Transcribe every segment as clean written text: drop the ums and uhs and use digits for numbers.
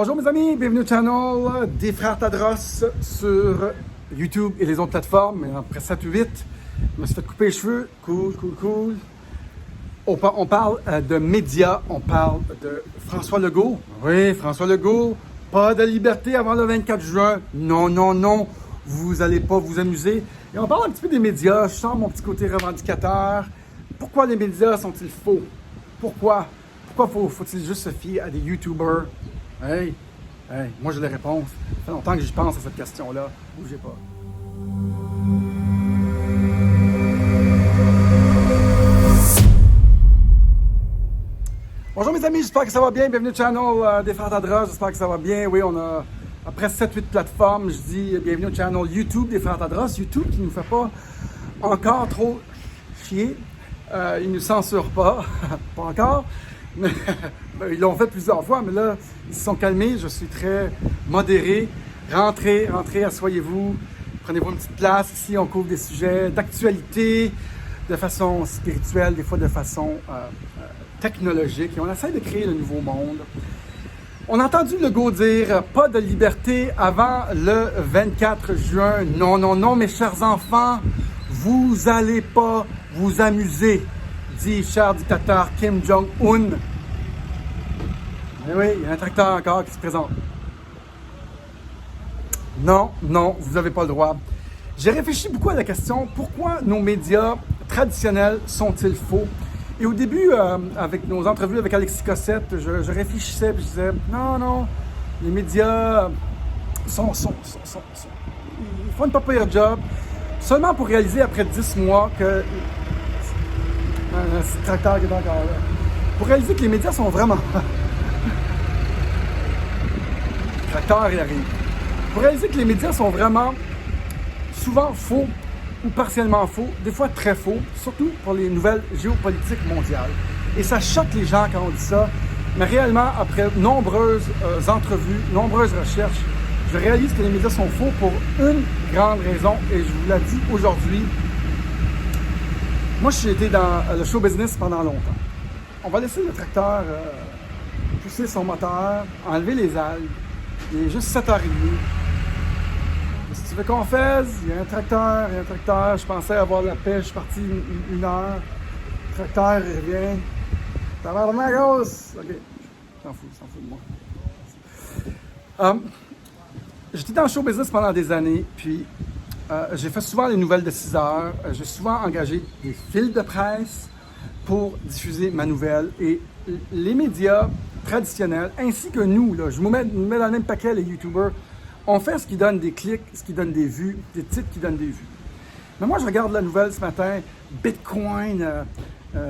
Bonjour mes amis, bienvenue au channel des Frères Tadros sur YouTube et les autres plateformes. Après 7 ou 8, je me suis fait couper les cheveux. Cool. On parle de médias, on parle de François Legault. Oui, François Legault, pas de liberté avant le 24 juin. Non, vous n'allez pas vous amuser. Et on parle un petit peu des médias, je sens mon petit côté revendicateur. Pourquoi les médias sont-ils faux? Pourquoi faut-il juste se fier à des YouTubers? Hey, moi j'ai les réponses. Ça fait longtemps que j'y pense à cette question-là. Bougez pas. Bonjour mes amis, j'espère que ça va bien. Bienvenue au channel des Frères Tadros. J'espère que ça va bien. Oui, on a après 7-8 plateformes. Je dis bienvenue au channel YouTube des Frères Tadros. YouTube qui ne nous fait pas encore trop chier. Ils ne nous censurent pas. Pas encore. Mais, ils l'ont fait plusieurs fois, mais là, ils se sont calmés. Je suis très modéré. Rentrez, asseyez-vous. Prenez-vous une petite place. Ici, on couvre des sujets d'actualité, de façon spirituelle, des fois de façon technologique. Et on essaie de créer le nouveau monde. On a entendu Legault dire « Pas de liberté avant le 24 juin ». Non, mes chers enfants, vous n'allez pas vous amuser, dit cher dictateur Kim Jong-un. Eh oui, il y a un tracteur encore qui se présente. Non, vous n'avez pas le droit. J'ai réfléchi beaucoup à la question, pourquoi nos médias traditionnels sont-ils faux? Et au début, avec nos entrevues avec Alexis Cossette, je réfléchissais et je disais, non, les médias ils font une pas pire job, seulement pour réaliser après 10 mois que... C'est le tracteur qui est encore là. Pour réaliser que les médias sont vraiment... Le tracteur, il arrive. Pour réaliser que les médias sont vraiment souvent faux ou partiellement faux, des fois très faux, surtout pour les nouvelles géopolitiques mondiales. Et ça choque les gens quand on dit ça, mais réellement, après nombreuses entrevues, nombreuses recherches, je réalise que les médias sont faux pour une grande raison, et je vous l'ai dit aujourd'hui. Moi, j'ai été dans le show business pendant longtemps. On va laisser le tracteur pousser son moteur, enlever les algues. Il est juste 7h30. Si tu veux qu'on fasse, il y a un tracteur. Je pensais avoir la pêche, je suis parti une heure. Le tracteur, il revient. T'as l'air de ma grosse. OK. S'en fout de moi. J'étais dans le show business pendant des années, puis j'ai fait souvent les nouvelles de 6 heures. J'ai souvent engagé des fils de presse pour diffuser ma nouvelle. Et les médias traditionnels, ainsi que nous, là, je me mets dans le même paquet, les YouTubers, on fait ce qui donne des clics, ce qui donne des vues, des titres qui donnent des vues. Mais moi, je regarde la nouvelle ce matin, Bitcoin,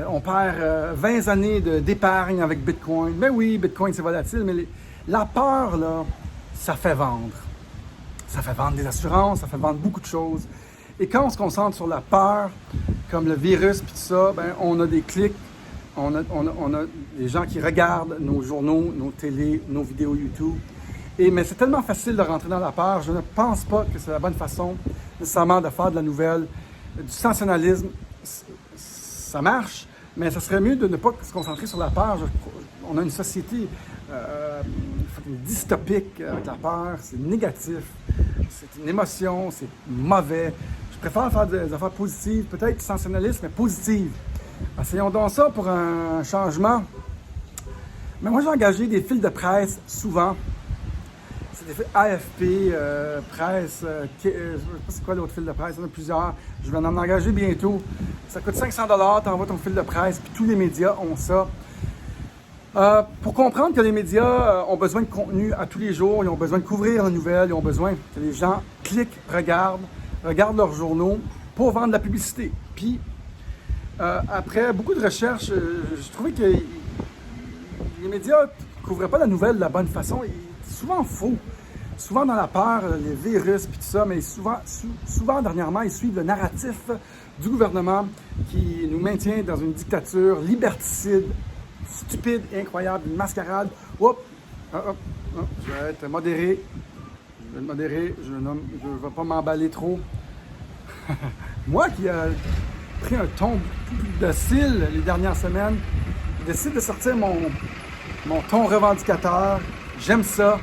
on perd 20 années d'épargne avec Bitcoin. Mais oui, Bitcoin, c'est volatile, mais la peur, là, ça fait vendre. Ça fait vendre des assurances, ça fait vendre beaucoup de choses. Et quand on se concentre sur la peur, comme le virus puis tout ça, ben, on a des clics, on a des gens qui regardent nos journaux, nos télés, nos vidéos YouTube. Mais c'est tellement facile de rentrer dans la peur, je ne pense pas que c'est la bonne façon nécessairement de faire de la nouvelle. Du sensationnalisme, ça marche, mais ça serait mieux de ne pas se concentrer sur la peur. On a une société dystopique avec la peur, c'est négatif, c'est une émotion, c'est mauvais. Je préfère faire des affaires positives, peut-être sensationnalistes, mais positives. Essayons donc ça pour un changement. Mais moi, j'ai engagé des fils de presse souvent. C'est des fils AFP, presse, je ne sais pas c'est quoi l'autre fil de presse, il y en a plusieurs. Je vais en engager bientôt. Ça coûte 500 $, tu envoies ton fil de presse, puis tous les médias ont ça. Pour comprendre que les médias ont besoin de contenu à tous les jours, ils ont besoin de couvrir la nouvelle, ils ont besoin que les gens cliquent, regardent leurs journaux pour vendre de la publicité. Puis, après beaucoup de recherches, je trouvais que les médias ne couvraient pas la nouvelle de la bonne façon. C'est souvent faux. Souvent dans la peur, les virus puis tout ça, mais souvent dernièrement, ils suivent le narratif du gouvernement qui nous maintient dans une dictature liberticide, stupide et incroyable, une mascarade. Je vais être modéré. Je ne vais pas m'emballer trop. Moi qui ai pris un ton plus docile les dernières semaines, je décide de sortir mon ton revendicateur. J'aime ça.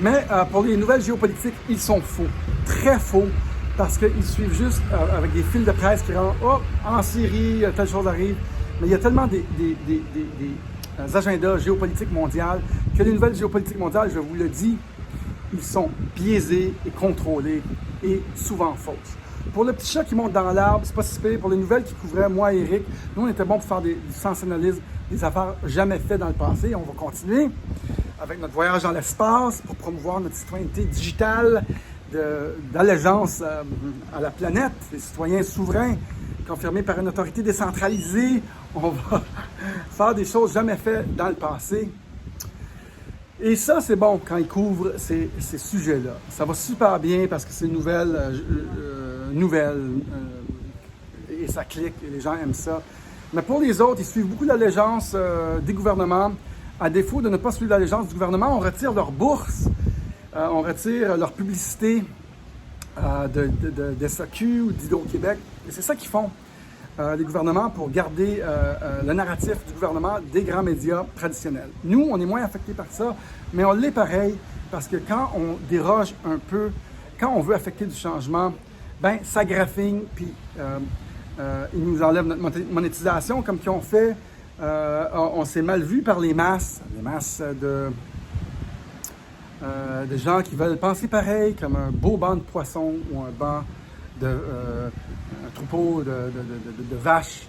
Mais pour les nouvelles géopolitiques, ils sont faux. Très faux. Parce qu'ils suivent juste avec des fils de presse qui rendent « Oh, en Syrie, telle chose arrive ». Mais il y a tellement des agendas géopolitiques mondiales que les nouvelles géopolitiques mondiales, je vous le dis, ils sont biaisés et contrôlés et souvent fausses. Pour le petit chat qui monte dans l'arbre, c'est pas si pire. Pour les nouvelles qui couvraient, moi et Eric, nous on était bons pour faire du sensationnalisme, des affaires jamais faites dans le passé. On va continuer avec notre voyage dans l'espace pour promouvoir notre citoyenneté digitale d'allégeance à la planète, des citoyens souverains confirmés par une autorité décentralisée. On va faire des choses jamais faites dans le passé. Et ça, c'est bon quand ils couvrent ces sujets-là. Ça va super bien parce que c'est nouvelle, et ça clique et les gens aiment ça. Mais pour les autres, ils suivent beaucoup l'allégeance des gouvernements. À défaut de ne pas suivre l'allégeance du gouvernement, on retire leur bourse, on retire leur publicité de SAQ ou d'Hydro-Québec. Et c'est ça qu'ils font, les gouvernements, pour garder le narratif du gouvernement des grands médias traditionnels. Nous, on est moins affectés par ça, mais on l'est pareil, parce que quand on déroge un peu, quand on veut affecter du changement, ben ça graffigne, puis ils nous enlèvent notre monétisation, comme qu'ils ont fait. On s'est mal vu par les masses de gens qui veulent penser pareil, comme un beau banc de poissons ou un banc un troupeau de vaches.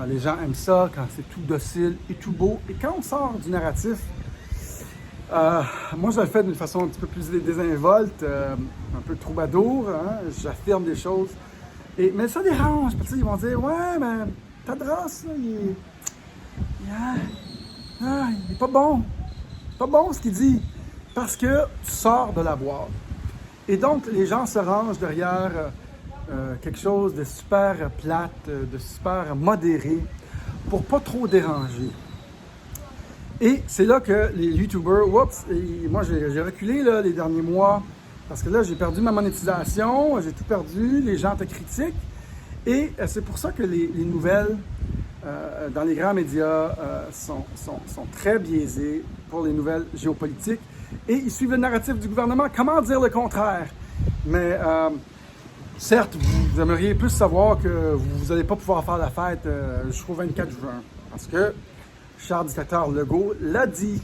Les gens aiment ça quand c'est tout docile et tout beau. Et quand on sort du narratif, moi je le fais d'une façon un petit peu plus désinvolte, un peu troubadour, hein? J'affirme des choses. Mais ça dérange, parce qu'ils vont dire « Ouais, mais Tadros, là, il est pas bon. Pas bon ce qu'il dit. » Parce que tu sors de la boîte. Et donc, les gens se rangent derrière quelque chose de super plate, de super modéré, pour pas trop déranger. Et c'est là que les YouTubers, moi j'ai reculé là, les derniers mois, parce que là j'ai perdu ma monétisation, j'ai tout perdu, les gens te critiquent. Et c'est pour ça que les nouvelles dans les grands médias sont très biaisées pour les nouvelles géopolitiques. Et ils suivent le narratif du gouvernement. Comment dire le contraire? Mais certes, vous aimeriez plus savoir que vous n'allez pas pouvoir faire la fête jusqu'au 24 juin. Parce que Charles dictateur Legault l'a dit.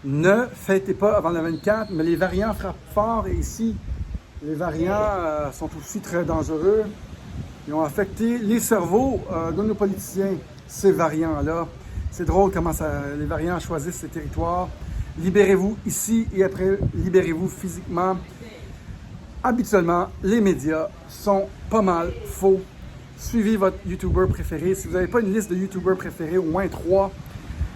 Ne fêtez pas avant le 24, mais les variants frappent fort. Et ici, les variants sont aussi très dangereux. Ils ont affecté les cerveaux de nos politiciens, ces variants-là. C'est drôle comment les variants choisissent ces territoires. Libérez-vous ici et après, libérez-vous physiquement. Habituellement, les médias sont pas mal faux. Suivez votre YouTuber préféré. Si vous n'avez pas une liste de YouTubers préférés, au moins 3,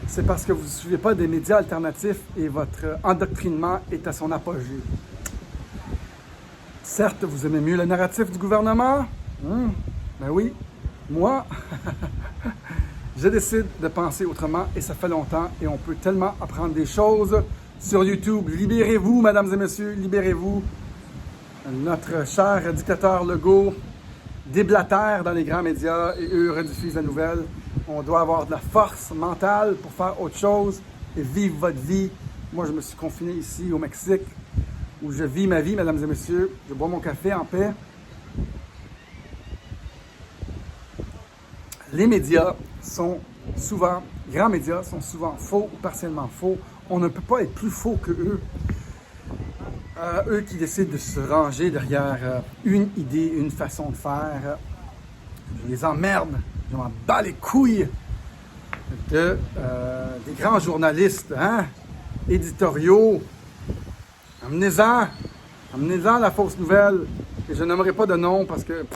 c'est parce que vous ne suivez pas des médias alternatifs et votre endoctrinement est à son apogée. Certes, vous aimez mieux le narratif du gouvernement. Ben oui, moi, je décide de penser autrement et ça fait longtemps et on peut tellement apprendre des choses sur YouTube. Libérez-vous, mesdames et messieurs, libérez-vous. Notre cher dictateur Legault déblatère dans les grands médias et eux rediffusent la nouvelle. On doit avoir de la force mentale pour faire autre chose et vivre votre vie. Moi, je me suis confiné ici au Mexique où je vis ma vie, mesdames et messieurs. Je bois mon café en paix. Les médias sont souvent, grands médias sont souvent faux ou partiellement faux. On ne peut pas être plus faux que eux. Eux qui décident de se ranger derrière une idée, une façon de faire. Je les emmerde, je m'en bats les couilles des grands journalistes, éditoriaux. Amenez-en la fausse nouvelle. Et je n'aimerais pas de nom parce que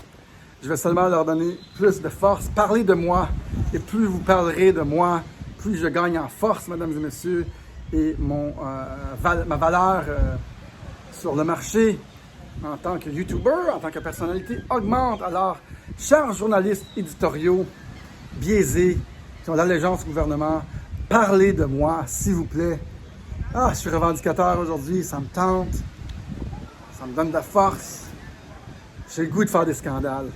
je vais seulement leur donner plus de force. Parlez de moi. Et plus vous parlerez de moi, plus je gagne en force, mesdames et messieurs. Et ma valeur sur le marché en tant que YouTuber, en tant que personnalité, augmente. Alors, chers journalistes éditoriaux biaisés, qui ont l'allégeance au gouvernement, parlez de moi, s'il vous plaît. Je suis revendicateur aujourd'hui, ça me tente. Ça me donne de la force. J'ai le goût de faire des scandales.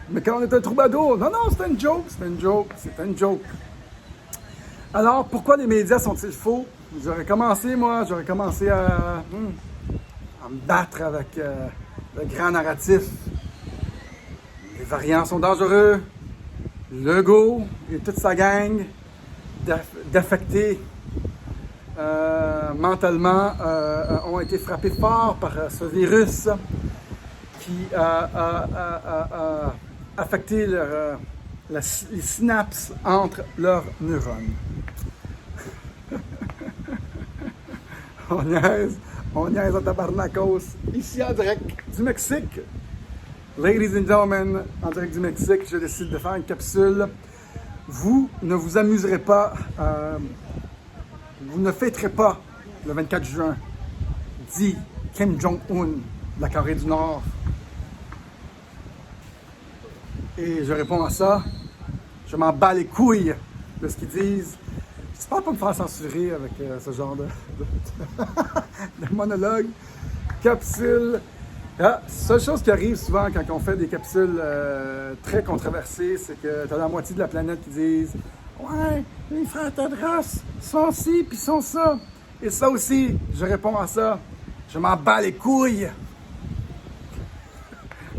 Mais quand on est un troubadour, non, c'était une joke. Alors, pourquoi les médias sont-ils faux? J'aurais commencé à me battre avec le grand narratif. Les variants sont dangereux. Legault et toute sa gang d'affectés mentalement ont été frappés fort par ce virus qui a affecté les synapses entre leurs neurones. On niaise en tabarnakos, ici en direct du Mexique. Ladies and gentlemen, en direct du Mexique, je décide de faire une capsule. Vous ne vous amuserez pas, vous ne fêterez pas le 24 juin, dit Kim Jong-un de la Corée du Nord. Et je réponds à ça, je m'en bats les couilles de ce qu'ils disent. J'espère pas me faire censurer avec ce genre de monologue, capsule. La seule chose qui arrive souvent quand on fait des capsules très controversées, c'est que tu as la moitié de la planète qui disent « Ouais, les frères Tedros sont ci puis sont ça. » Et ça aussi, je réponds à ça. Je m'en bats les couilles.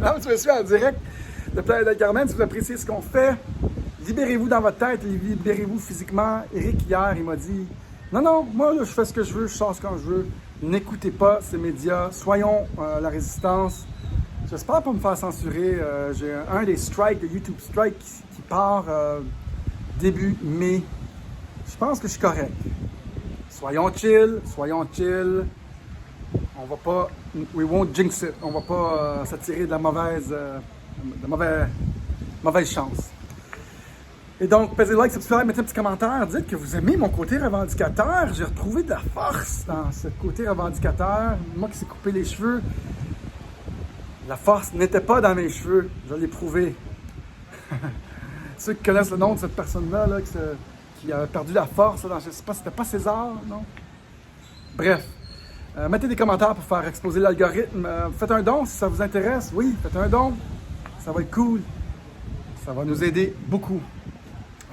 Là, tu me suis en direct de Playa del Carmen. Si vous appréciez ce qu'on fait, libérez-vous dans votre tête, libérez-vous physiquement. Eric, hier, il m'a dit « Non, moi, là, je fais ce que je veux, je sors quand je veux. N'écoutez pas ces médias. Soyons la résistance. » J'espère pas me faire censurer. J'ai un des strikes, de YouTube Strike, qui part début mai. Je pense que je suis correct. Soyons chill. On va pas... We won't jinx it. On va pas s'attirer de la mauvaise chance. Et donc, pesez like, subscribe, mettez un petit commentaire, dites que vous aimez mon côté revendicateur. J'ai retrouvé de la force dans ce côté revendicateur. Moi qui s'est coupé les cheveux, la force n'était pas dans mes cheveux, je l'ai prouvé. Ceux qui connaissent le nom de cette personne-là, là, qui a perdu la force, là, je ne sais pas, c'était pas César, non? Bref, mettez des commentaires pour faire exploser l'algorithme. Faites un don si ça vous intéresse. Oui, faites un don. Ça va être cool. Ça va nous aider beaucoup.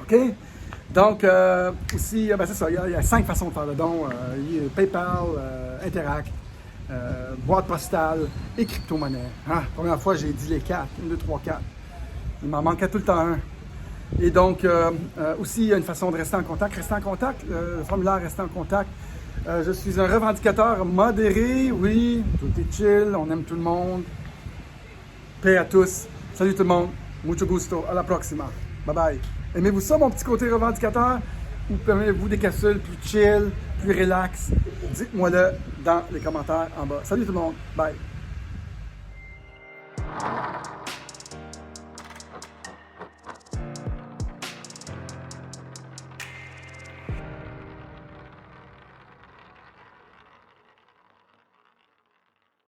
OK? Donc, aussi, c'est ça, il y a 5 façons de faire le don. PayPal, Interact, boîte postale et crypto-monnaie. Première fois, j'ai dit les 4. 1, 2, 3, 4. Il m'en manquait tout le temps un. Et donc, aussi, il y a une façon de rester en contact. Rester en contact, le formulaire Rester en contact. Je suis un revendicateur modéré, oui. Tout est chill, on aime tout le monde. Paix à tous. Salut tout le monde. Mucho gusto. À la proxima. Bye bye. Aimez-vous ça, mon petit côté revendicateur? Ou aimez-vous des capsules plus chill, plus relax? Dites-moi-le dans les commentaires en bas. Salut tout le monde. Bye.